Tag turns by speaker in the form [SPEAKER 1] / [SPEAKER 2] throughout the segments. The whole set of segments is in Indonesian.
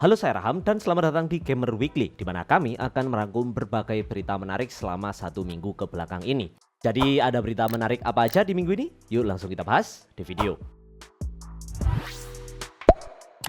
[SPEAKER 1] Halo, saya Raham dan selamat datang di Gamer Weekly, di mana kami akan merangkum berbagai berita menarik selama 1 minggu ke belakang ini. Jadi ada berita menarik apa aja di minggu ini? Yuk langsung kita bahas di video.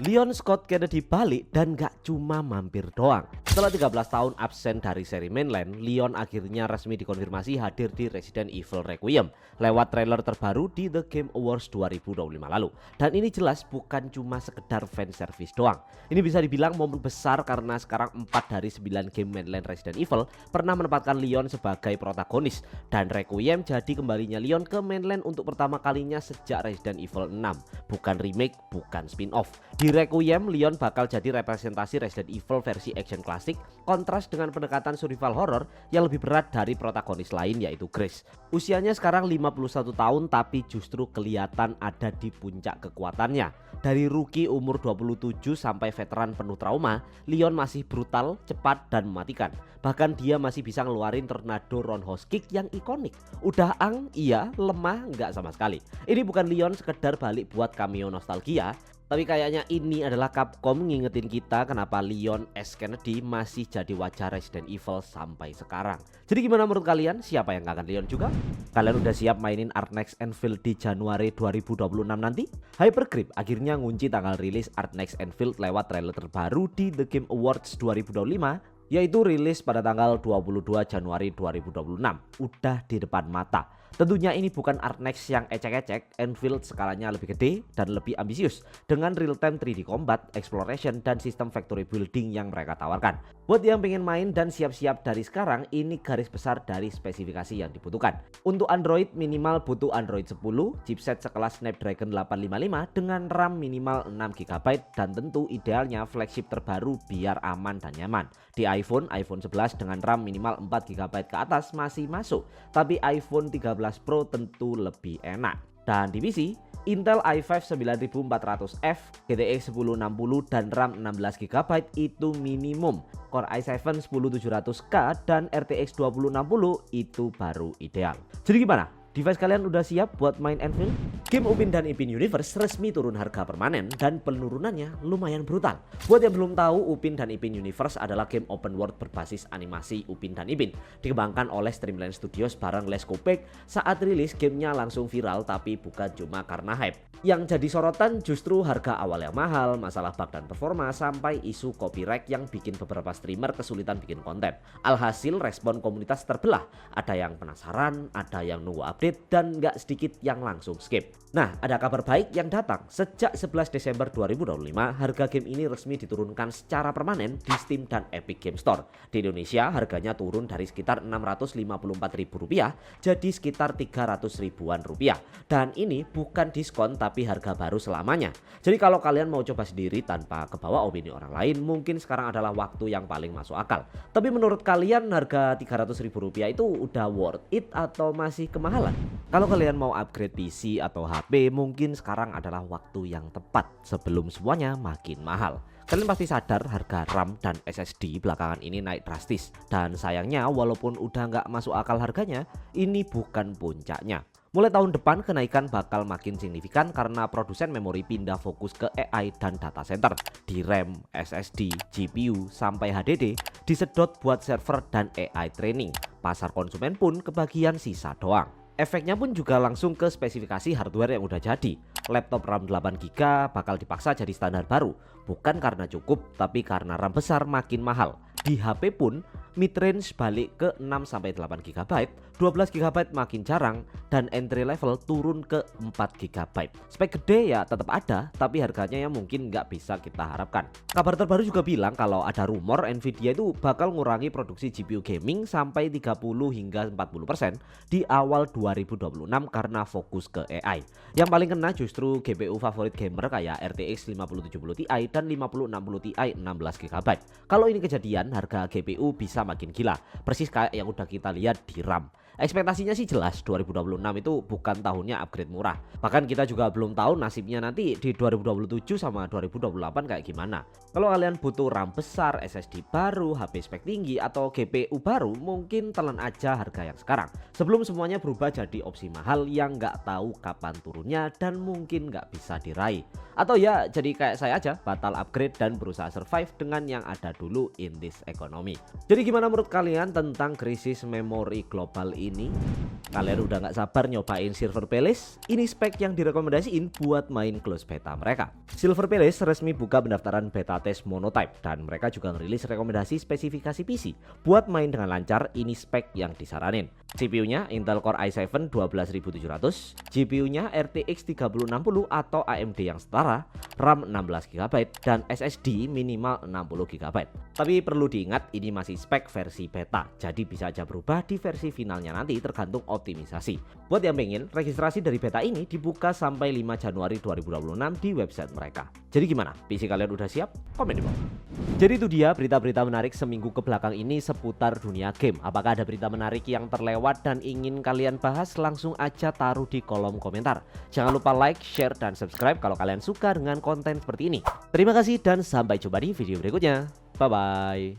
[SPEAKER 1] Leon Scott Kennedy balik dan gak cuma mampir doang. Setelah 13 tahun absen dari seri mainland, Leon akhirnya resmi dikonfirmasi hadir di Resident Evil Requiem lewat trailer terbaru di The Game Awards 2025 lalu. Dan ini jelas bukan cuma sekedar fanservice doang. Ini bisa dibilang momen besar karena sekarang 4 dari 9 game mainland Resident Evil pernah menempatkan Leon sebagai protagonis. Dan Requiem jadi kembalinya Leon ke mainland untuk pertama kalinya sejak Resident Evil 6. Bukan remake, bukan spin-off. Di Requiem, Leon bakal jadi representasi Resident Evil versi action klasik, kontras dengan pendekatan survival horror yang lebih berat dari protagonis lain yaitu Grace. Usianya sekarang 51 tahun tapi justru kelihatan ada di puncak kekuatannya. Dari rookie umur 27 sampai veteran penuh trauma, Leon masih brutal, cepat dan mematikan. Bahkan dia masih bisa ngeluarin tornado roundhouse kick yang ikonik. Udah iya, lemah nggak sama sekali. Ini bukan Leon sekedar balik buat cameo nostalgia, tapi kayaknya ini adalah Capcom ngingetin kita kenapa Leon S. Kennedy masih jadi wajah Resident Evil sampai sekarang. Jadi gimana menurut kalian? Siapa yang kangen Leon juga? Kalian udah siap mainin Art Next Enfield di Januari 2026 nanti? Hypergrip akhirnya ngunci tanggal rilis Art Next Enfield lewat trailer terbaru di The Game Awards 2025, yaitu rilis pada tanggal 22 Januari 2026. Udah di depan mata. Tentunya ini bukan Art Next yang ecek-ecek. Enfield skalanya lebih gede dan lebih ambisius dengan real-time 3D combat, exploration, dan sistem factory building yang mereka tawarkan. Buat yang pengen main dan siap-siap dari sekarang, ini garis besar dari spesifikasi yang dibutuhkan. Untuk Android minimal butuh Android 10, chipset sekelas Snapdragon 855 dengan RAM minimal 6GB, dan tentu idealnya flagship terbaru biar aman dan nyaman. Di iPhone 11 dengan RAM minimal 4GB ke atas masih masuk, tapi iPhone 13 Pro tentu lebih enak. Dan di PC, Intel i5 9400F, GTX 1060 dan RAM 16GB itu minimum. Core i7 10700K dan RTX 2060 itu baru ideal. Jadi gimana? Device kalian udah siap buat main Enfield? Game Upin dan Ipin Universe resmi turun harga permanen dan penurunannya lumayan brutal. Buat yang belum tahu, Upin dan Ipin Universe adalah game open world berbasis animasi Upin dan Ipin. Dikembangkan oleh Streamline Studios bareng Les Kopek. Saat rilis gamenya langsung viral, tapi bukan cuma karena hype. Yang jadi sorotan justru harga awal yang mahal, masalah bug dan performa, sampai isu copyright yang bikin beberapa streamer kesulitan bikin konten. Alhasil respon komunitas terbelah. Ada yang penasaran, ada yang nunggu update, dan nggak sedikit yang langsung skip. Nah, ada kabar baik yang datang. Sejak 11 Desember 2025, harga game ini resmi diturunkan secara permanen di Steam dan Epic Game Store. Di Indonesia, harganya turun dari sekitar Rp654.000 jadi sekitar Rp300.000-an. Dan ini bukan diskon tapi harga baru selamanya. Jadi kalau kalian mau coba sendiri tanpa kebawa opini orang lain, mungkin sekarang adalah waktu yang paling masuk akal. Tapi menurut kalian harga Rp300.000 itu udah worth it atau masih kemahalan? Kalau kalian mau upgrade PC atau HP, mungkin sekarang adalah waktu yang tepat sebelum semuanya makin mahal. Kalian pasti sadar harga RAM dan SSD belakangan ini naik drastis. Dan sayangnya walaupun udah nggak masuk akal harganya, ini bukan puncaknya. Mulai tahun depan kenaikan bakal makin signifikan karena produsen memori pindah fokus ke AI dan data center. Di RAM, SSD, GPU, sampai HDD disedot buat server dan AI training. Pasar konsumen pun kebagian sisa doang. Efeknya pun juga langsung ke spesifikasi hardware yang udah jadi. Laptop RAM 8GB bakal dipaksa jadi standar baru. Bukan karena cukup, tapi karena RAM besar makin mahal. Di HP pun mid-range balik ke 6-8GB, 12GB makin jarang, dan entry level turun ke 4GB. Spek gede ya tetap ada, tapi harganya yang mungkin nggak bisa kita harapkan. Kabar terbaru juga bilang kalau ada rumor Nvidia itu bakal ngurangi produksi GPU gaming sampai 30 hingga 40% di awal 2026 karena fokus ke AI. Yang paling kena justru GPU favorit gamer kayak RTX 5070 Ti dan 5060 Ti 16GB. Kalau ini kejadian, harga GPU bisa makin gila, persis kayak yang udah kita lihat di RAM. Ekspektasinya sih jelas 2026 itu bukan tahunnya upgrade murah. Bahkan kita juga belum tahu nasibnya nanti di 2027 sama 2028 kayak gimana. Kalau kalian butuh RAM besar, SSD baru, HP spek tinggi atau GPU baru, mungkin telan aja harga yang sekarang. Sebelum semuanya berubah jadi opsi mahal yang nggak tahu kapan turunnya dan mungkin nggak bisa diraih. Atau ya jadi kayak saya aja, batal upgrade dan berusaha survive dengan yang ada dulu in this economy. Jadi gimana menurut kalian tentang krisis memori global ini? Kalian udah nggak sabar nyobain Silver Palace? Ini spek yang direkomendasiin buat main close beta mereka. Silver Palace resmi buka pendaftaran beta test monotype dan mereka juga ngerilis rekomendasi spesifikasi PC. Buat main dengan lancar, ini spek yang disaranin. CPU-nya Intel Core i7 12700, GPU-nya RTX 3060 atau AMD yang setara, RAM 16GB dan SSD minimal 60GB. Tapi perlu diingat ini masih spek versi beta, jadi bisa aja berubah di versi finalnya nanti tergantung optimisasi. Buat yang pengen, registrasi dari beta ini dibuka sampai 5 Januari 2026 di website mereka. Jadi gimana? PC kalian udah siap? Komen di bawah. Jadi itu dia berita-berita menarik seminggu ke belakang ini seputar dunia game. Apakah ada berita menarik yang terlewat dan ingin kalian bahas? Langsung aja taruh di kolom komentar. Jangan lupa like, share, dan subscribe kalau kalian suka dengan konten seperti ini. Terima kasih dan sampai jumpa di video berikutnya. Bye-bye.